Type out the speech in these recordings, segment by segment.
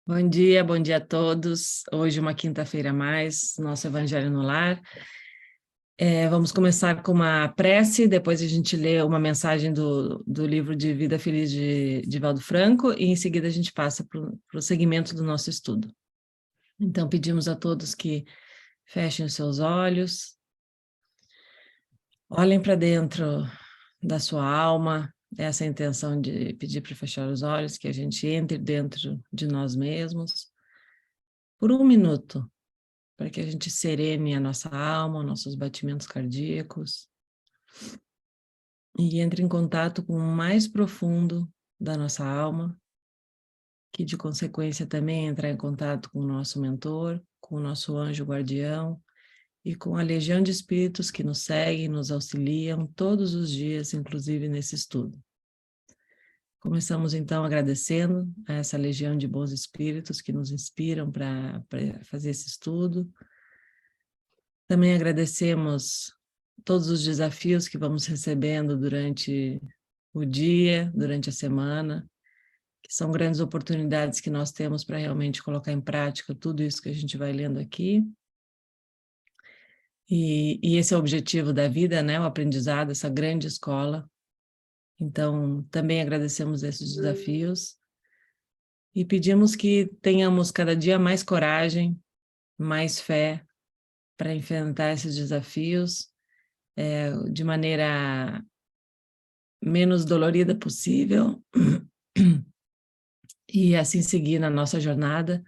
Bom dia a todos. Hoje uma quinta-feira a mais, nosso Evangelho no Lar. Vamos começar com uma prece, depois a gente lê uma mensagem do livro de Vida Feliz de Valdo Franco e em seguida a gente passa para o segmento do nosso estudo. Então pedimos a todos que fechem os seus olhos, olhem para dentro da sua alma, essa é a intenção de pedir para fechar os olhos, que a gente entre dentro de nós mesmos por um minuto, para que a gente serene a nossa alma, nossos batimentos cardíacos, e entre em contato com o mais profundo da nossa alma, que de consequência também entrar em contato com o nosso mentor, com o nosso anjo guardião, e com a legião de espíritos que nos seguem, nos auxiliam todos os dias, inclusive nesse estudo. Começamos então agradecendo a essa legião de bons espíritos que nos inspiram para fazer esse estudo. Também agradecemos todos os desafios que vamos recebendo durante o dia, durante a semana, que são grandes oportunidades que nós temos para realmente colocar em prática tudo isso que a gente vai lendo aqui. E esse é o objetivo da vida, né? O aprendizado, essa grande escola. Então, também agradecemos esses desafios e pedimos que tenhamos cada dia mais coragem, mais fé para enfrentar esses desafios de maneira menos dolorida possível e assim seguir na nossa jornada,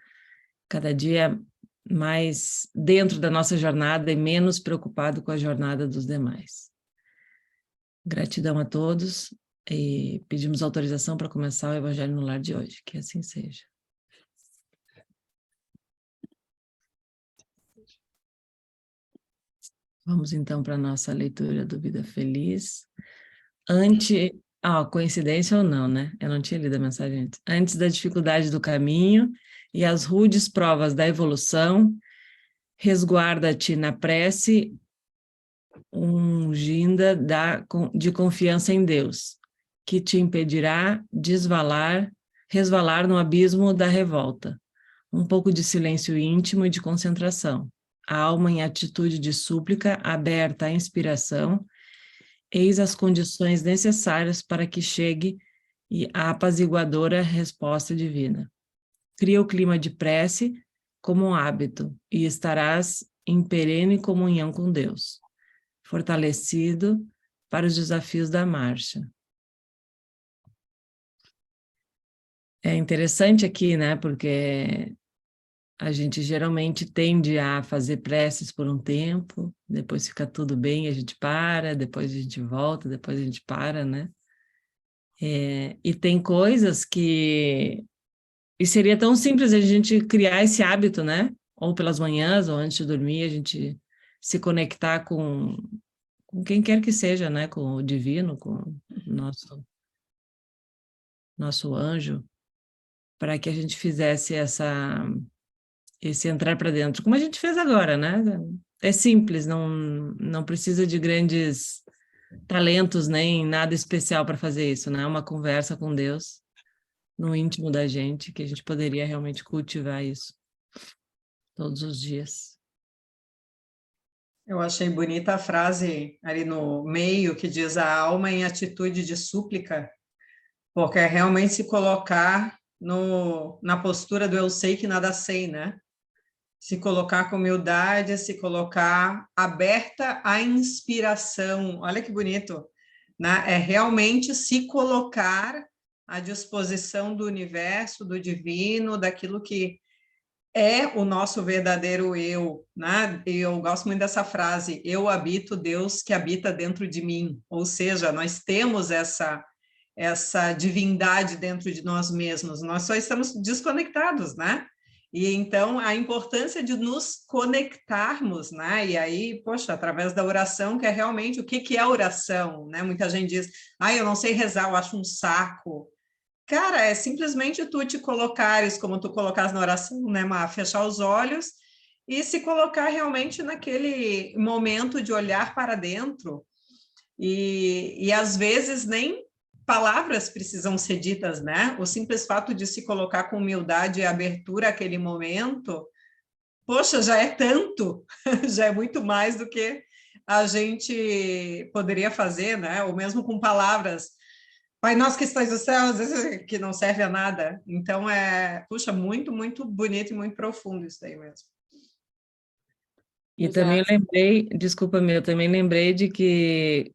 cada dia mais dentro da nossa jornada e menos preocupado com a jornada dos demais. Gratidão a todos e pedimos autorização para começar o Evangelho no Lar de hoje, que assim seja. Vamos então para a nossa leitura do Vida Feliz. Coincidência ou não, né? Eu não tinha lido a mensagem antes. Antes da dificuldade do caminho e as rudes provas da evolução, resguarda-te na prece unginda de confiança em Deus, que te impedirá resvalar no abismo da revolta. Um pouco de silêncio íntimo e de concentração. A alma em atitude de súplica, aberta à inspiração, eis as condições necessárias para que chegue a apaziguadora resposta divina. Cria o clima de prece como um hábito e estarás em perene comunhão com Deus, fortalecido para os desafios da marcha. É interessante aqui, né, porque a gente geralmente tende a fazer preces por um tempo, depois fica tudo bem, a gente para, depois a gente volta, depois a gente para, né? E tem coisas que... E seria tão simples a gente criar esse hábito, né? Ou pelas manhãs, ou antes de dormir, a gente se conectar com quem quer que seja, né? Com o divino, com o nosso anjo, para que a gente fizesse esse entrar para dentro, como a gente fez agora, né? É simples, não precisa de grandes talentos, nem nada especial para fazer isso, né? Uma conversa com Deus no íntimo da gente, que a gente poderia realmente cultivar isso todos os dias. Eu achei bonita a frase ali no meio que diz a alma em atitude de súplica, porque é realmente se colocar na postura do eu sei que nada sei, né? Se colocar com humildade, se colocar aberta à inspiração. Olha que bonito, né? É realmente se colocar à disposição do universo, do divino, daquilo que é o nosso verdadeiro eu, né? Eu gosto muito dessa frase, eu habito Deus que habita dentro de mim, ou seja, nós temos essa divindade dentro de nós mesmos, nós só estamos desconectados, né? E então a importância de nos conectarmos, né? E aí, poxa, através da oração, que é realmente o que é oração, né? Muita gente diz, eu não sei rezar, eu acho um saco. Cara, é simplesmente tu te colocares, como tu colocas na oração, né, Má? Fechar os olhos e se colocar realmente naquele momento de olhar para dentro e às vezes nem palavras precisam ser ditas, né? O simples fato de se colocar com humildade e abertura àquele momento, poxa, já é tanto, já é muito mais do que a gente poderia fazer, né? Ou mesmo com palavras. Pai nosso que estás no céu, às vezes que não serve a nada. Então, puxa, muito, muito bonito e muito profundo isso daí mesmo. E também lembrei, desculpa, eu também lembrei de que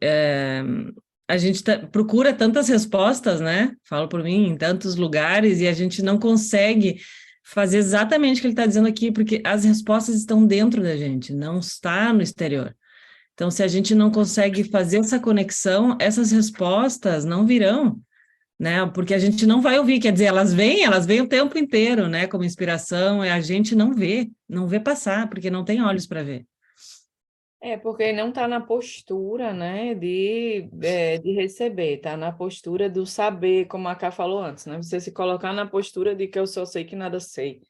a gente procura tantas respostas, né? Falo por mim, em tantos lugares, e a gente não consegue fazer exatamente o que ele está dizendo aqui, porque as respostas estão dentro da gente, não está no exterior. Então, se a gente não consegue fazer essa conexão, essas respostas não virão, né? Porque a gente não vai ouvir, quer dizer, elas vêm o tempo inteiro, né? Como inspiração, e a gente não vê passar, porque não tem olhos para ver. Porque não está na postura, né, de receber, está na postura do saber, como a Ká falou antes, né? Você se colocar na postura de que eu só sei que nada sei.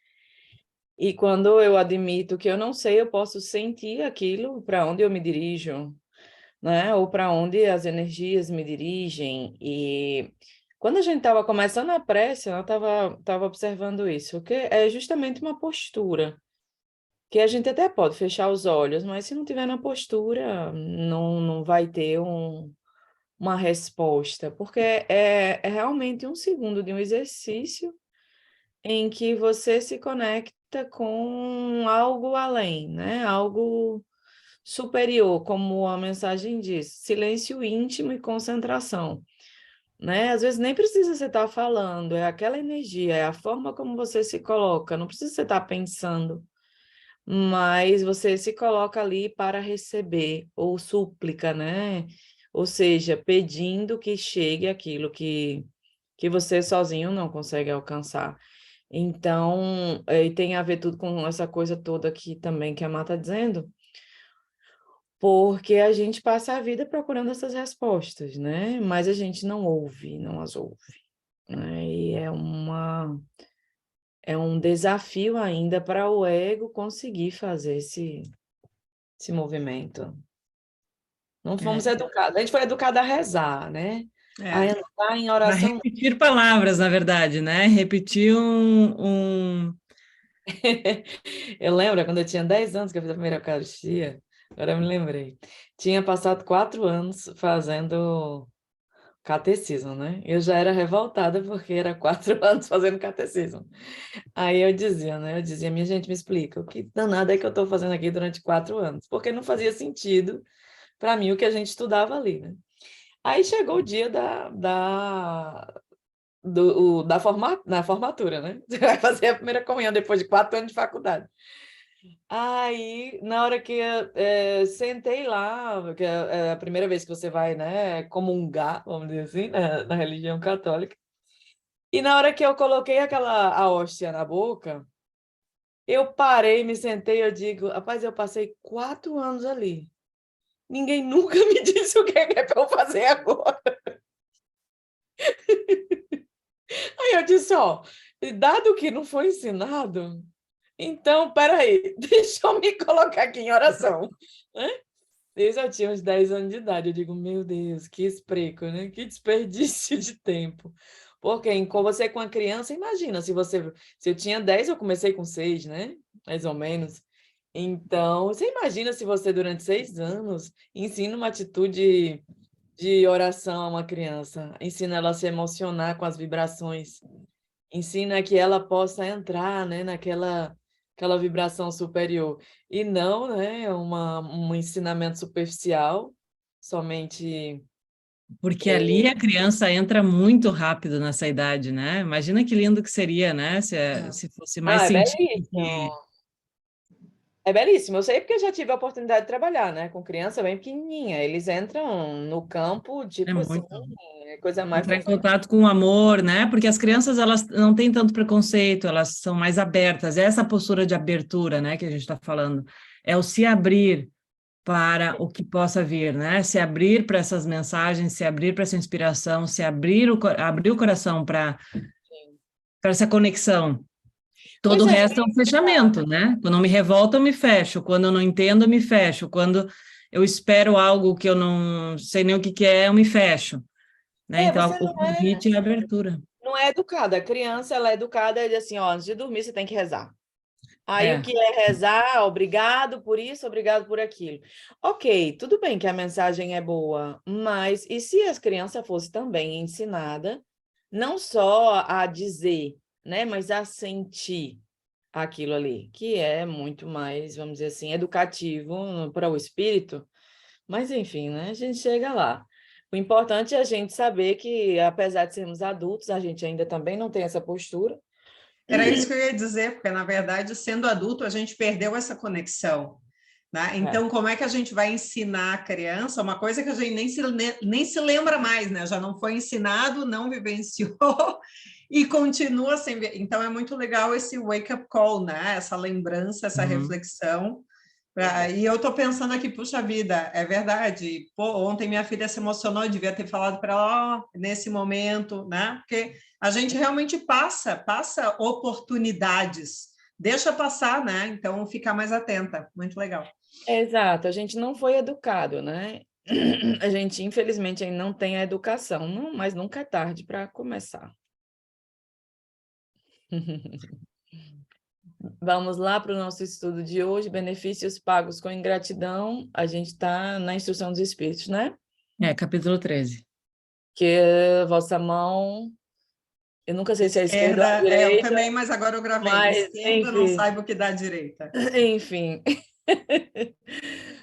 E quando eu admito que eu não sei, eu posso sentir aquilo para onde eu me dirijo, né? Ou para onde as energias me dirigem. E quando a gente estava começando a prece, eu estava observando isso, que é justamente uma postura, que a gente até pode fechar os olhos, mas se não tiver na postura, não vai ter uma resposta, porque é realmente um segundo de um exercício em que você se conecta com algo além, né? Algo superior, como a mensagem diz, silêncio íntimo e concentração, né? Às vezes nem precisa você estar falando, é aquela energia, é a forma como você se coloca, não precisa você estar pensando, mas você se coloca ali para receber, ou súplica, né? Ou seja, pedindo que chegue aquilo que você sozinho não consegue alcançar. Então, e tem a ver tudo com essa coisa toda aqui também que a Má está dizendo, porque a gente passa a vida procurando essas respostas, né? Mas a gente não ouve, não as ouve, né? E é um desafio ainda para o ego conseguir fazer esse movimento. Não fomos educados, a gente foi educado a rezar, né? A entrar em oração. A repetir palavras, na verdade, né? Repetir Eu lembro, quando eu tinha 10 anos que eu fiz a primeira Eucaristia, agora eu me lembrei. Tinha passado 4 anos fazendo catecismo, né? Eu já era revoltada porque era 4 anos fazendo catecismo. Aí eu dizia, né? Eu dizia, minha gente, me explica, o que danada é que eu estou fazendo aqui durante 4 anos? Porque não fazia sentido para mim o que a gente estudava ali, né? Aí chegou o dia da formatura, né? Você vai fazer a primeira comunhão depois de 4 anos de faculdade. Aí, na hora que eu sentei lá, que é a primeira vez que você vai, né, comungar, vamos dizer assim, na religião católica, e na hora que eu coloquei a hóstia na boca, eu parei, me sentei, eu digo, rapaz, eu passei 4 anos ali. Ninguém nunca me disse o que é para eu fazer agora. Aí eu disse, ó, dado que não foi ensinado, então, peraí, deixa eu me colocar aqui em oração. Né? Desde eu tinha uns 10 anos de idade, eu digo, meu Deus, que espreco, né? Que desperdício de tempo. Porque com você com a criança, imagina, se eu tinha 10, eu comecei com 6, né? Mais ou menos. Então, você imagina se você, durante 6 anos, ensina uma atitude de oração a uma criança, ensina ela a se emocionar com as vibrações, ensina que ela possa entrar, né, aquela vibração superior, e não, né, um ensinamento superficial, somente... Porque ali a criança entra muito rápido nessa idade, né? Imagina que lindo que seria, né? Se fosse mais científico. É belíssimo, eu sei porque eu já tive a oportunidade de trabalhar, né, com criança bem pequenininha, eles entram no campo, tipo assim, coisa mais... Entrar em contato com o amor, né? Porque as crianças, elas não têm tanto preconceito, elas são mais abertas. É essa postura de abertura, né, que a gente está falando. É o se abrir para o que possa vir, né? Se abrir para essas mensagens, se abrir para essa inspiração, se abrir abrir o coração para essa conexão. Todo o resto é um fechamento, né? Quando eu me revolto, eu me fecho. Quando eu não entendo, eu me fecho. Quando eu espero algo que eu não sei nem o que é, eu me fecho. né? Então, você o convite é a abertura. não é educada. A criança, ela é educada e assim, ó, antes de dormir você tem que rezar. Aí o que é rezar? Obrigado por isso, obrigado por aquilo. Ok, tudo bem que a mensagem é boa, mas e se as crianças fossem também ensinada não só a dizer, né, mas a sentir aquilo ali, que é muito mais, vamos dizer assim, educativo para o espírito, mas enfim, né, a gente chega lá. O importante é a gente saber que, apesar de sermos adultos, a gente ainda também não tem essa postura. Era isso que eu ia dizer, porque, na verdade, sendo adulto, a gente perdeu essa conexão, né? Então, como é que a gente vai ensinar a criança uma coisa que a gente nem se lembra mais, né? Já não foi ensinado, não vivenciou e continua sem ver. Então, é muito legal esse wake-up call, né? Essa lembrança, essa reflexão. E eu estou pensando aqui, puxa vida, é verdade. Pô, ontem minha filha se emocionou, eu devia ter falado para ela, ó, nesse momento, né? Porque a gente realmente passa oportunidades, deixa passar, né? Então, ficar mais atenta, muito legal. Exato, a gente não foi educado, né? A gente, infelizmente, ainda não tem a educação, mas nunca é tarde para começar. Vamos lá para o nosso estudo de hoje, benefícios pagos com ingratidão. A gente está na instrução dos espíritos, né? Capítulo 13. Que a vossa mão, eu nunca sei se é a esquerda ou a Esquerda, eu direita, também, mas agora eu gravei. mas, Esquerda, não enfim, saiba o que dá à direita. enfim.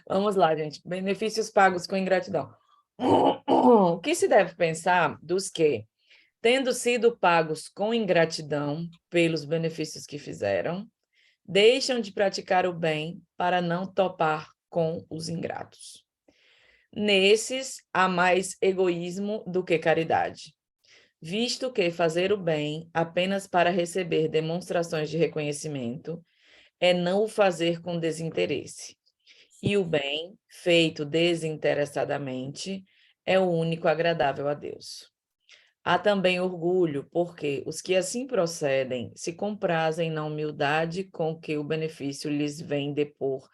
Vamos lá, gente. Benefícios pagos com ingratidão. O que se deve pensar dos que, tendo sido pagos com ingratidão pelos benefícios que fizeram, deixam de praticar o bem para não topar com os ingratos. Nesses, há mais egoísmo do que caridade, visto que fazer o bem apenas para receber demonstrações de reconhecimento é não o fazer com desinteresse. E o bem, feito desinteressadamente, é o único agradável a Deus. Há também orgulho, porque os que assim procedem se comprazem na humildade com que o benefício lhes vem depor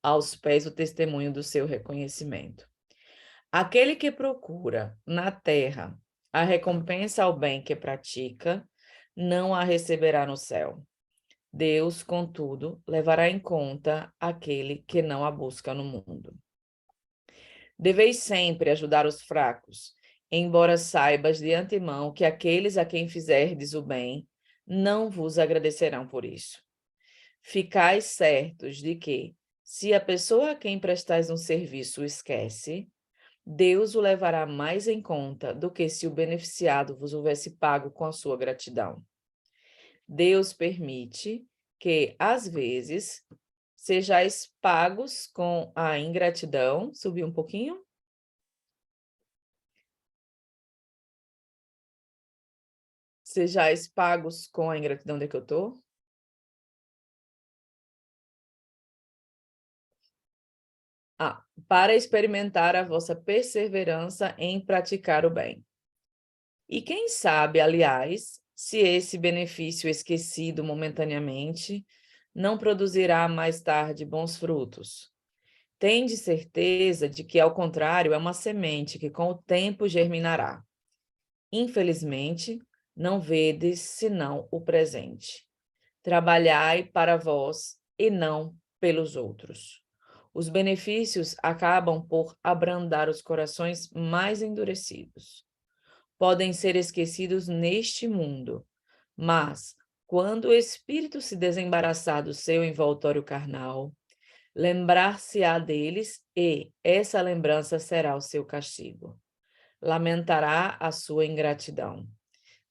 aos pés o testemunho do seu reconhecimento. Aquele que procura na terra a recompensa ao bem que pratica, não a receberá no céu. Deus, contudo, levará em conta aquele que não a busca no mundo. Deveis sempre ajudar os fracos, embora saibas de antemão que aqueles a quem fizerdes o bem não vos agradecerão por isso. Ficais certos de que, se a pessoa a quem prestais um serviço o esquece, Deus o levará mais em conta do que se o beneficiado vos houvesse pago com a sua gratidão. Deus permite que, às vezes, sejais pagos com a ingratidão. Subi um pouquinho. Sejais pagos com a ingratidão de que eu estou. Para experimentar a vossa perseverança em praticar o bem. E quem sabe, aliás, se esse benefício esquecido momentaneamente não produzirá mais tarde bons frutos. Tende certeza de que, ao contrário, é uma semente que com o tempo germinará. Infelizmente, não vedes senão o presente. Trabalhai para vós e não pelos outros. Os benefícios acabam por abrandar os corações mais endurecidos. Podem ser esquecidos neste mundo, mas, quando o espírito se desembaraçar do seu envoltório carnal, lembrar-se-á deles e essa lembrança será o seu castigo. Lamentará a sua ingratidão.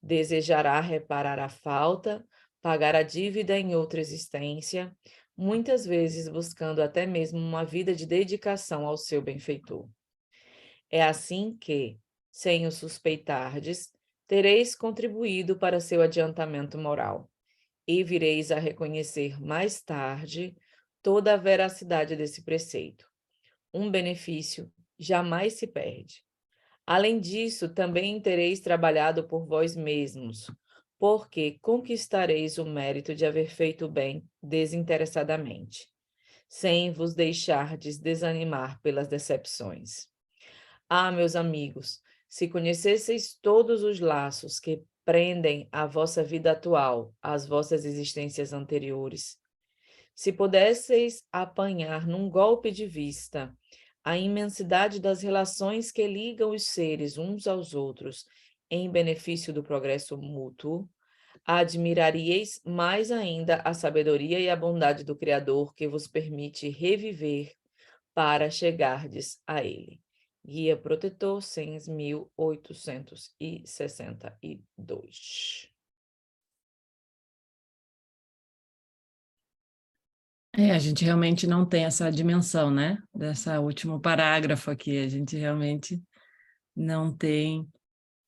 Desejará reparar a falta, pagar a dívida em outra existência, muitas vezes buscando até mesmo uma vida de dedicação ao seu benfeitor. É assim que, sem o suspeitardes, tereis contribuído para seu adiantamento moral, e vireis a reconhecer mais tarde toda a veracidade desse preceito. Um benefício jamais se perde. Além disso, também tereis trabalhado por vós mesmos, porque conquistareis o mérito de haver feito o bem desinteressadamente, sem vos deixardes desanimar pelas decepções. Meus amigos, Se conhecesseis todos os laços que prendem a vossa vida atual às vossas existências anteriores, se pudesseis apanhar num golpe de vista a imensidade das relações que ligam os seres uns aos outros em benefício do progresso mútuo, admiraríeis mais ainda a sabedoria e a bondade do Criador que vos permite reviver para chegardes a Ele. Guia Protetor, 6.862. A gente realmente não tem essa dimensão, né? Dessa último parágrafo aqui, a gente realmente não tem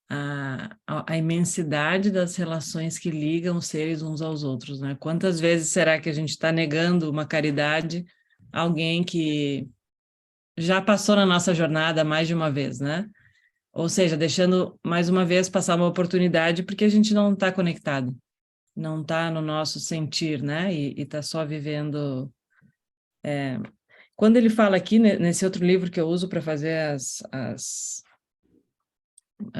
a imensidade das relações que ligam os seres uns aos outros, né? Quantas vezes será que a gente está negando uma caridade a alguém que já passou na nossa jornada mais de uma vez, né? Ou seja, deixando mais uma vez passar uma oportunidade porque a gente não está conectado, não está no nosso sentir, né? E está só vivendo... Quando ele fala aqui, nesse outro livro que eu uso para fazer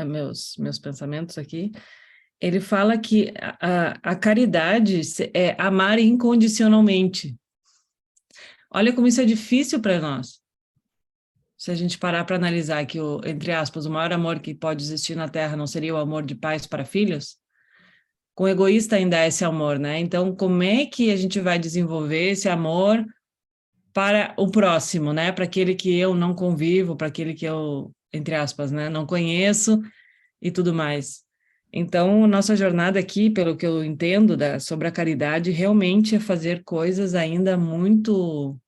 meus pensamentos aqui, ele fala que a caridade é amar incondicionalmente. Olha como isso é difícil para nós. Se a gente parar para analisar que, entre aspas, o maior amor que pode existir na Terra não seria o amor de pais para filhos, com o egoísta ainda é esse amor, né? Então, como é que a gente vai desenvolver esse amor para o próximo, né? Para aquele que eu não convivo, para aquele que eu, entre aspas, né, não conheço e tudo mais. Então, nossa jornada aqui, pelo que eu entendo sobre a caridade, realmente é fazer coisas ainda muito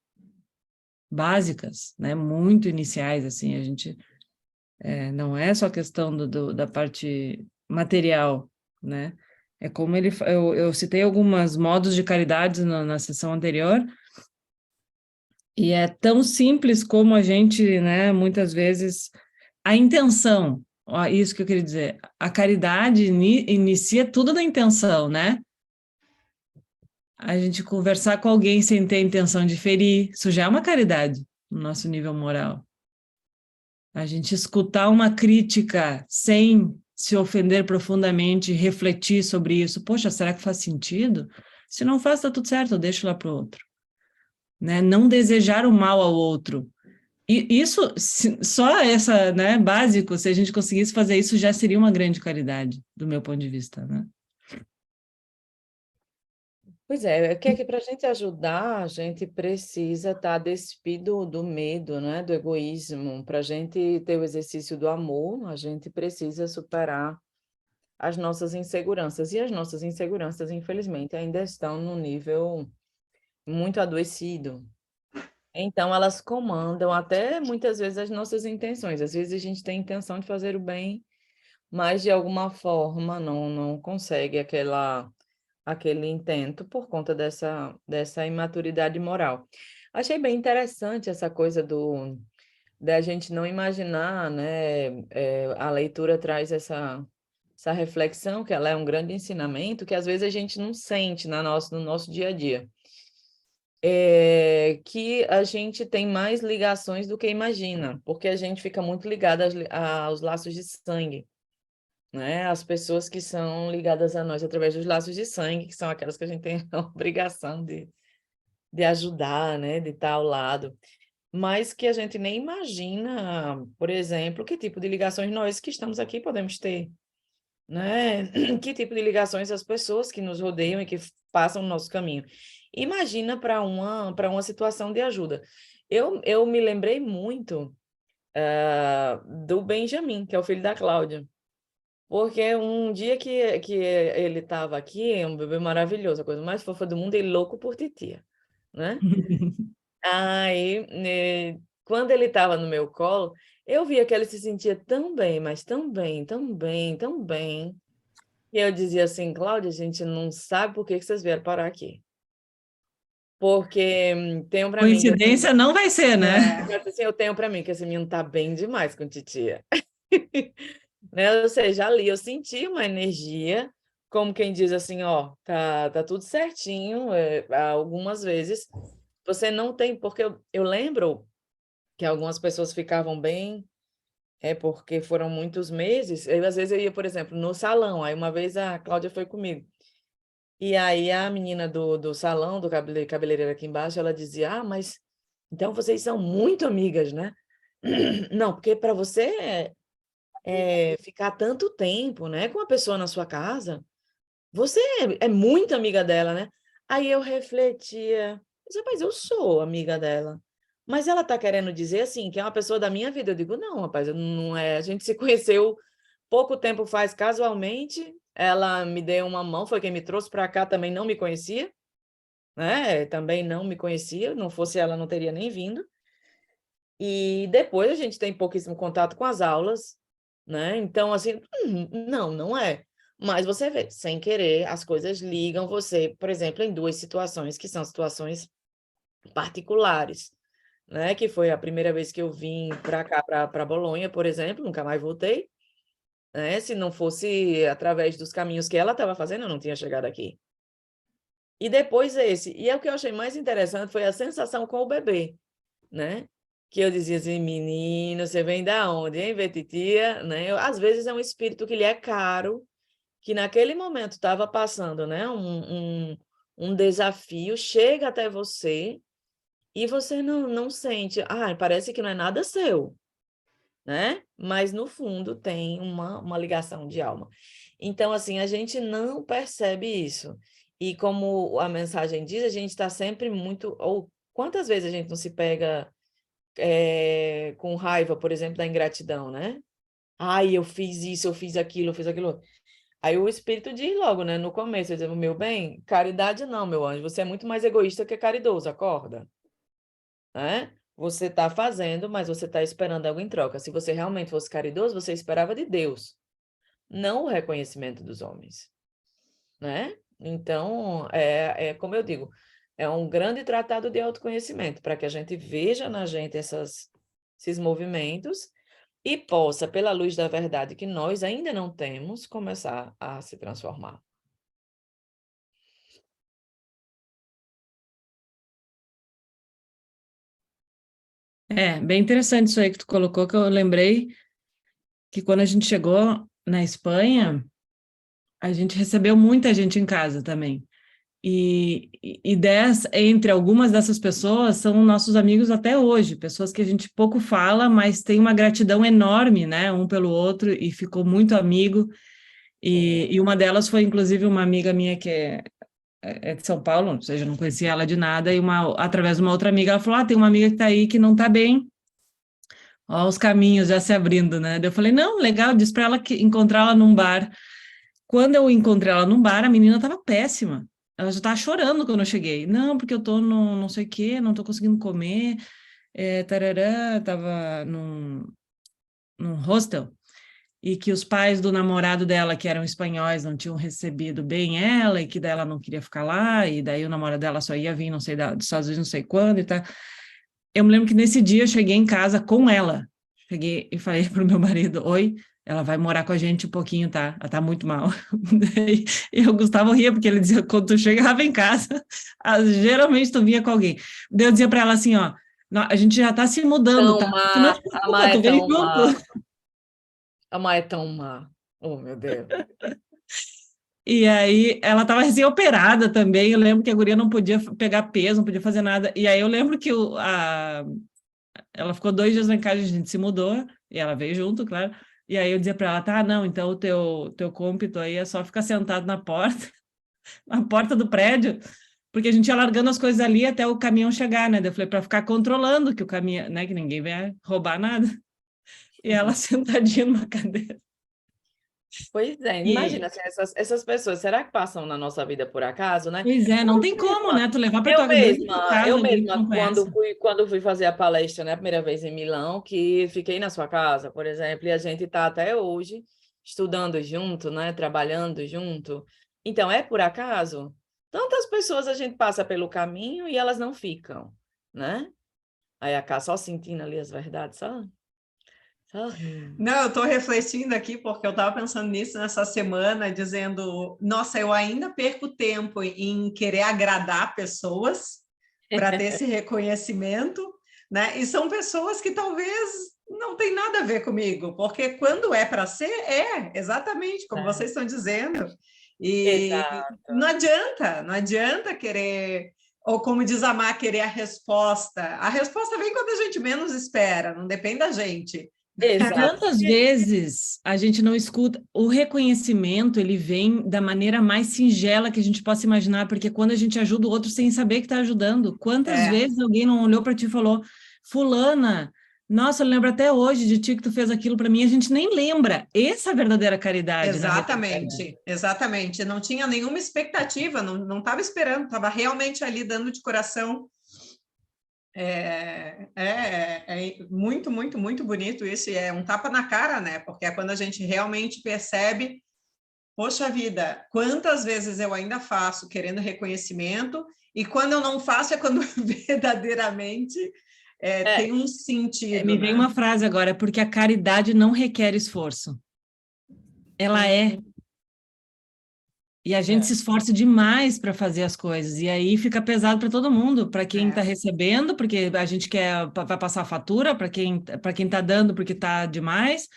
básicas, né? Muito iniciais, assim, a gente não é só questão da parte material, né? É como eu citei alguns modos de caridade na sessão anterior, e é tão simples como a gente, né, muitas vezes, a intenção, ó, isso que eu queria dizer, a caridade inicia tudo na intenção, né? A gente conversar com alguém sem ter a intenção de ferir, isso já é uma caridade no nosso nível moral. A gente escutar uma crítica sem se ofender profundamente, refletir sobre isso. Poxa, será que faz sentido? Se não faz, tá tudo certo, eu deixo lá para o outro. Né? Não desejar o mal ao outro. E isso, só essa, né, básico, se a gente conseguisse fazer isso, já seria uma grande caridade, do meu ponto de vista, né? Pois é que para a gente ajudar, a gente precisa estar despido do medo, né, do egoísmo. Para a gente ter o exercício do amor, a gente precisa superar as nossas inseguranças. E as nossas inseguranças, infelizmente, ainda estão no nível muito adoecido. Então, elas comandam até muitas vezes as nossas intenções. Às vezes a gente tem intenção de fazer o bem, mas de alguma forma não consegue aquele intento por conta dessa imaturidade moral. Achei bem interessante essa coisa da gente não imaginar, né? A leitura traz essa reflexão, que ela é um grande ensinamento, que às vezes a gente não sente no nosso dia a dia. Que a gente tem mais ligações do que imagina, porque a gente fica muito ligado aos laços de sangue, né? As pessoas que são ligadas a nós através dos laços de sangue, que são aquelas que a gente tem a obrigação de ajudar, né? De estar ao lado, mas que a gente nem imagina, por exemplo, que tipo de ligações nós que estamos aqui podemos ter, né? Que tipo de ligações as pessoas que nos rodeiam e que passam no nosso caminho. Imagina para uma situação de ajuda. Eu me lembrei muito do Benjamin, que é o filho da Cláudia, porque um dia que ele estava aqui, um bebê maravilhoso, a coisa mais fofa do mundo, e louco por titia, né? Aí, quando ele estava no meu colo, eu via que ele se sentia tão bem, mas tão bem, tão bem, tão bem. E eu dizia assim, Cláudia, a gente não sabe por que vocês vieram parar aqui. Porque tenho para mim... Coincidência não vai ser, né? Assim, eu tenho para mim que esse menino tá bem demais com titia. Né? Ou seja, ali eu senti uma energia, como quem diz assim, ó, tá tudo certinho. Algumas vezes você não tem... Porque eu lembro que algumas pessoas ficavam bem porque foram muitos meses. Às vezes eu ia, por exemplo, no salão, aí uma vez a Cláudia foi comigo. E aí a menina do salão, do cabeleireiro aqui embaixo, ela dizia, ah, mas então vocês são muito amigas, né? Não, porque para você ficar tanto tempo, né, com uma pessoa na sua casa, você é muito amiga dela, né? Aí eu refletia, mas eu sou amiga dela. Mas ela tá querendo dizer assim, que é uma pessoa da minha vida. Eu digo, não, rapaz, não é. A gente se conheceu pouco tempo faz, casualmente. Ela me deu uma mão, foi quem me trouxe para cá, também não me conhecia, né? Também não me conhecia, não fosse ela, não teria nem vindo. E depois a gente tem pouquíssimo contato com as aulas, né? Então, assim, não é. Mas você vê, sem querer, as coisas ligam você, por exemplo, em duas situações, que são situações particulares, né? Que foi a primeira vez que eu vim para cá, para Bolonha, por exemplo, nunca mais voltei, né? Se não fosse através dos caminhos que ela estava fazendo, eu não tinha chegado aqui. E depois esse. E o que eu achei mais interessante foi a sensação com o bebê, né? Que eu dizia assim, menino, você vem da onde, hein, Vetitia? Né? Às vezes é um espírito que lhe é caro, que naquele momento estava passando, né, um desafio, chega até você e você não sente, parece que não é nada seu, né? Mas no fundo tem uma ligação de alma. Então, assim, a gente não percebe isso. E como a mensagem diz, a gente está sempre muito... Ou quantas vezes a gente não se pega com raiva, por exemplo, da ingratidão, né? Ai, eu fiz isso, eu fiz aquilo, eu fiz aquilo. Aí o espírito diz logo, né? No começo, ele diz, meu bem, caridade não, meu anjo. Você é muito mais egoísta que caridoso, acorda. Né? Você está fazendo, mas você está esperando algo em troca. Se você realmente fosse caridoso, você esperava de Deus, não o reconhecimento dos homens. Né? Então, como eu digo, é um grande tratado de autoconhecimento, para que a gente veja na gente esses movimentos e possa, pela luz da verdade que nós ainda não temos, começar a se transformar. Bem interessante isso aí que tu colocou, que eu lembrei que quando a gente chegou na Espanha, a gente recebeu muita gente em casa também. E entre algumas dessas pessoas são nossos amigos até hoje, pessoas que a gente pouco fala, mas tem uma gratidão enorme, né, um pelo outro, e ficou muito amigo. E uma delas foi, inclusive, uma amiga minha que é de São Paulo, ou seja, não conhecia ela de nada, e através de uma outra amiga, ela falou, tem uma amiga que está aí que não está bem, ó, os caminhos já se abrindo, né? Daí eu falei, não, legal, disse para ela que encontrar ela num bar. Quando eu encontrei ela num bar, a menina estava péssima. Ela já estava chorando quando eu cheguei. Não, porque eu tô no não sei o quê, não tô conseguindo comer. Tarará, tava num hostel. E que os pais do namorado dela, que eram espanhóis, não tinham recebido bem ela, e que daí ela não queria ficar lá, e daí o namorado dela só ia vir, não sei, dos Estados Unidos, não sei quando, e tá. Eu me lembro que nesse dia eu cheguei em casa com ela. Cheguei e falei pro meu marido, oi, ela vai morar com a gente um pouquinho, tá? Ela tá muito mal. E o Gustavo ria, porque ele dizia, quando tu chegava em casa, geralmente tu vinha com alguém. Daí eu dizia para ela assim, ó, a gente já tá se mudando, tá? Tu não te preocupa, tu vem junto. A Má é tão má. Oh, meu Deus. E aí, ela estava recém-operada também, eu lembro que a guria não podia pegar peso, não podia fazer nada. E aí eu lembro que ela ficou 2 dias lá em casa, a gente se mudou, e ela veio junto, claro. E aí eu dizia para ela, tá, não, então o teu cômpito aí é só ficar sentado na porta, na porta do prédio, porque a gente ia largando as coisas ali até o caminhão chegar, né? Daí eu falei, para ficar controlando que o caminhão, né, que ninguém venha roubar nada. E ela sentadinha numa cadeira. Pois é, imagina assim, essas pessoas, será que passam na nossa vida por acaso, né? Pois é, não tem como, né? Tu levar para tua casa Eu alguém que mesma não conhece. quando fui fazer a palestra, né, a primeira vez em Milão, que fiquei na sua casa, por exemplo, e a gente está até hoje estudando junto, né, trabalhando junto. Então, é por acaso? Tantas pessoas a gente passa pelo caminho e elas não ficam, né? Aí a Cá só sentindo ali as verdades, só rindo. Não, eu estou refletindo aqui porque eu estava pensando nisso nessa semana, dizendo, nossa, eu ainda perco tempo em querer agradar pessoas para ter esse reconhecimento, né? E são pessoas que talvez não tem nada a ver comigo, porque quando é para ser, exatamente como vocês estão dizendo. E Exato. não adianta querer, ou como diz a Má, querer a resposta. A resposta vem quando a gente menos espera, não depende da gente. Exato. Tantas vezes a gente não escuta, o reconhecimento, ele vem da maneira mais singela que a gente possa imaginar, porque quando a gente ajuda o outro sem saber que está ajudando, quantas vezes alguém não olhou para ti e falou, fulana, nossa, eu lembro até hoje de ti que tu fez aquilo para mim, a gente nem lembra. Essa é a verdadeira caridade, na verdade. Exatamente. Não tinha nenhuma expectativa, não estava esperando, estava realmente ali dando de coração. É muito, muito, muito bonito isso, e é um tapa na cara, né? Porque é quando a gente realmente percebe, poxa vida, quantas vezes eu ainda faço querendo reconhecimento, e quando eu não faço é quando verdadeiramente tem um sentido, Me vem né? uma frase agora, porque a caridade não requer esforço. Ela é. E a gente se esforça demais para fazer as coisas, e aí fica pesado para todo mundo, para quem está recebendo, porque a gente vai passar a fatura, para quem está dando, porque está demais.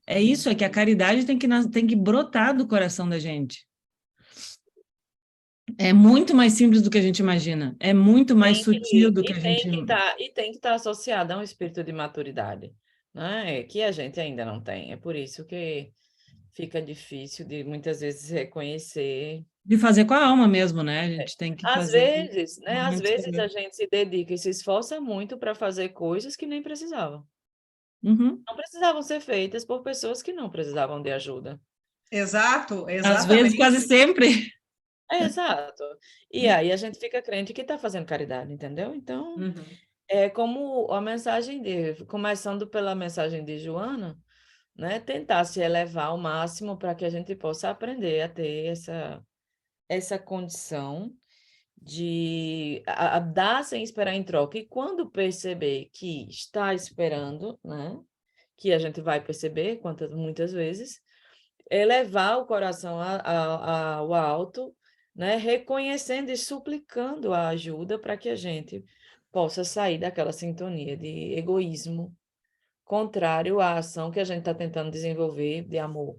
É isso, é que a caridade tem que brotar do coração da gente. É muito mais simples do que a gente imagina, é muito mais sutil do que a gente... Tem que estar associada a um espírito de maturidade, né? Que a gente ainda não tem. É por isso que fica difícil de muitas vezes reconhecer. De fazer com a alma mesmo, né? A gente tem que Às fazer... vezes, né? Às vezes a gente se dedica e se esforça muito para fazer coisas que nem precisavam. Uhum. Não precisavam ser feitas por pessoas que não precisavam de ajuda. Exato, Às vezes, exatamente. quase sempre. Exato. E aí a gente fica crente que está fazendo caridade, entendeu? Então, é como a mensagem começando pela mensagem de Joana, né? Tentar se elevar ao máximo para que a gente possa aprender a ter essa condição de dar sem esperar em troca. E quando perceber que está esperando, né? Que a gente vai perceber muitas vezes, elevar o coração ao alto, né? Reconhecendo e suplicando a ajuda para que a gente possa sair daquela sintonia de egoísmo contrário à ação que a gente está tentando desenvolver de amor.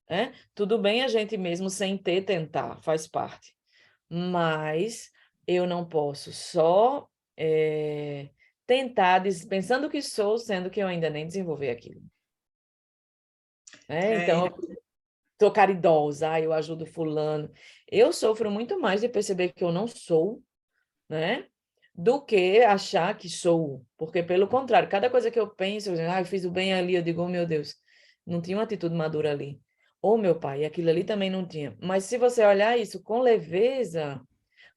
Né? Tudo bem a gente mesmo sem tentar, faz parte. Mas eu não posso só tentar, pensando que sou, sendo que eu ainda nem desenvolvi aquilo. Então, eu sou caridosa, eu ajudo fulano. Eu sofro muito mais de perceber que eu não sou, né? Do que achar que sou. Porque, pelo contrário, cada coisa que eu penso, eu fiz o bem ali, eu digo, oh, meu Deus, não tinha uma atitude madura ali. Ou meu pai, aquilo ali também não tinha. Mas se você olhar isso com leveza,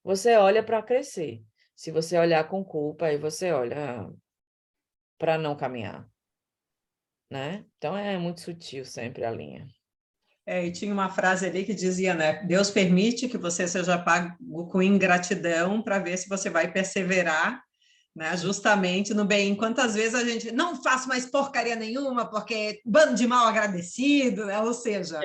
você olha para crescer. Se você olhar com culpa, aí você olha para não caminhar, né? Então é muito sutil sempre a linha. E tinha uma frase ali que dizia, né? Deus permite que você seja pago com ingratidão para ver se você vai perseverar, né? Justamente no bem. Quantas vezes a gente não faz mais porcaria nenhuma porque bando de mal agradecido, né? Ou seja,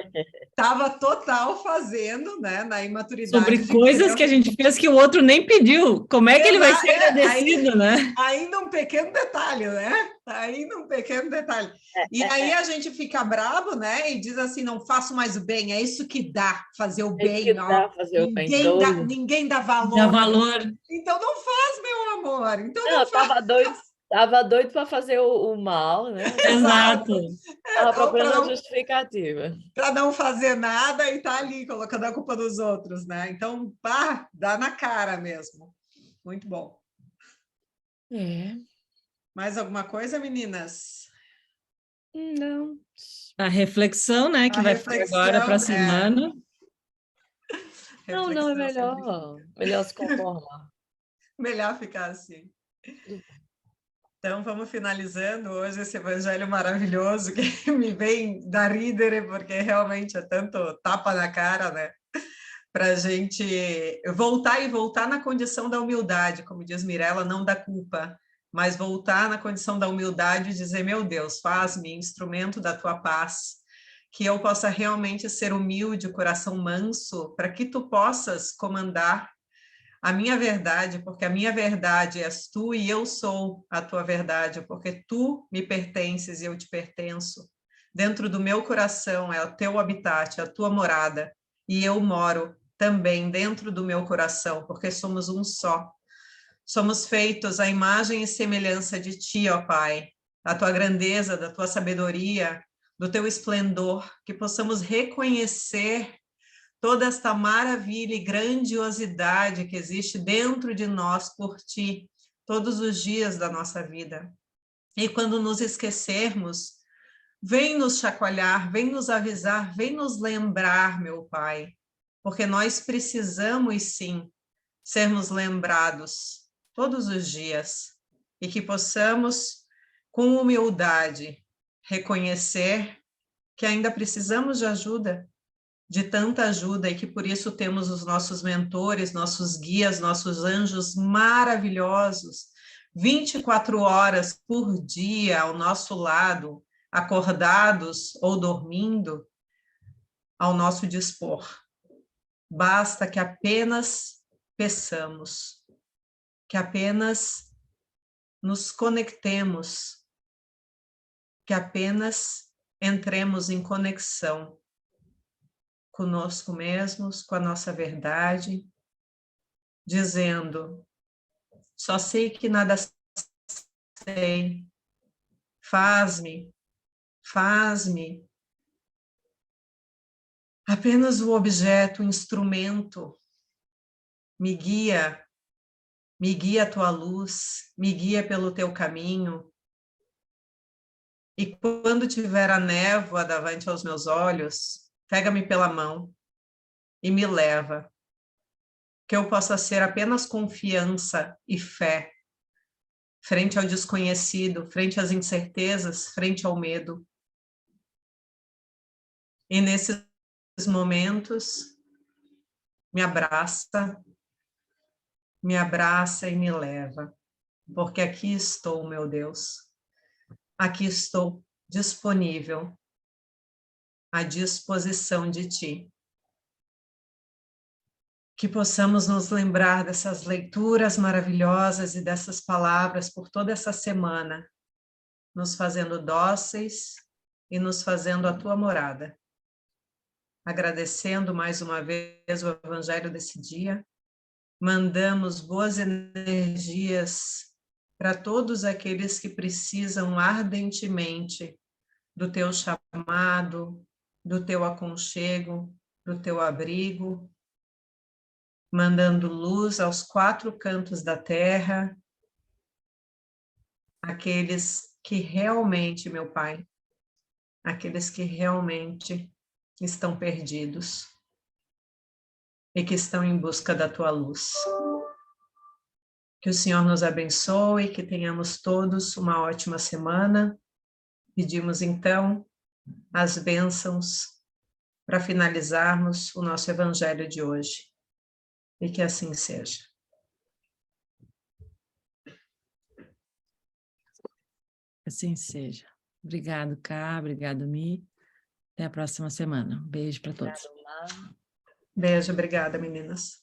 estava total fazendo, né? Na imaturidade sobre coisas que a gente fez que o outro nem pediu. Como é que ele vai ser agradecido, né? Ainda um pequeno detalhe, né? Ainda um pequeno detalhe. E aí a gente fica bravo, né? E diz assim, não faço mais o bem. É isso que dá, fazer o bem. Ninguém dá valor. Dá valor. Então não faz, meu amor. Então não faz. Tava doido para fazer o mal, né? Exato. Estava procurando a justificativa. Para não fazer nada e tá ali colocando a culpa dos outros, né? Então, pá, dá na cara mesmo. Muito bom. Mais alguma coisa, meninas? Não. A reflexão, né, que vai ficar agora para a semana. Não, é melhor se conformar. Melhor ficar assim. Então, vamos finalizando hoje esse evangelho maravilhoso que me vem da Ridere, porque realmente é tanto tapa na cara, né? Para a gente voltar na condição da humildade, como diz Mirella, não da culpa, mas voltar na condição da humildade e dizer, meu Deus, faz-me instrumento da tua paz, que eu possa realmente ser humilde, o coração manso, para que tu possas comandar a minha verdade, porque a minha verdade és tu e eu sou a tua verdade, porque tu me pertences e eu te pertenço. Dentro do meu coração é o teu habitat, a tua morada, e eu moro também dentro do meu coração, porque somos um só. Somos feitos à imagem e semelhança de ti, ó Pai, da tua grandeza, da tua sabedoria, do teu esplendor, que possamos reconhecer toda esta maravilha e grandiosidade que existe dentro de nós por ti, todos os dias da nossa vida. E quando nos esquecermos, vem nos chacoalhar, vem nos avisar, vem nos lembrar, meu Pai, porque nós precisamos sim sermos lembrados todos os dias e que possamos, com humildade, reconhecer que ainda precisamos de ajuda, de tanta ajuda, e que por isso temos os nossos mentores, nossos guias, nossos anjos maravilhosos, 24 horas por dia ao nosso lado, acordados ou dormindo, ao nosso dispor. Basta que apenas peçamos, que apenas nos conectemos, que apenas entremos em conexão conosco mesmos, com a nossa verdade, dizendo: só sei que nada sei, faz-me, faz-me. Apenas o objeto, o instrumento, me guia a tua luz, me guia pelo teu caminho. E quando tiver a névoa davante aos meus olhos, pega-me pela mão e me leva, que eu possa ser apenas confiança e fé, frente ao desconhecido, frente às incertezas, frente ao medo. E nesses momentos, me abraça e me leva, porque aqui estou, meu Deus, aqui estou disponível, à disposição de ti. Que possamos nos lembrar dessas leituras maravilhosas e dessas palavras por toda essa semana, nos fazendo dóceis e nos fazendo a tua morada. Agradecendo mais uma vez o Evangelho desse dia, mandamos boas energias para todos aqueles que precisam ardentemente do teu chamado, do teu aconchego, do teu abrigo, mandando luz aos 4 cantos da terra, aqueles que realmente, meu Pai, aqueles que realmente estão perdidos e que estão em busca da tua luz. Que o Senhor nos abençoe, que tenhamos todos uma ótima semana. Pedimos então as bênçãos para finalizarmos o nosso evangelho de hoje. E que assim seja. Assim seja. Obrigado, Ká. Obrigado, Mi. Até a próxima semana. Um beijo para todos. Obrigada, Mar. Beijo, obrigada, meninas.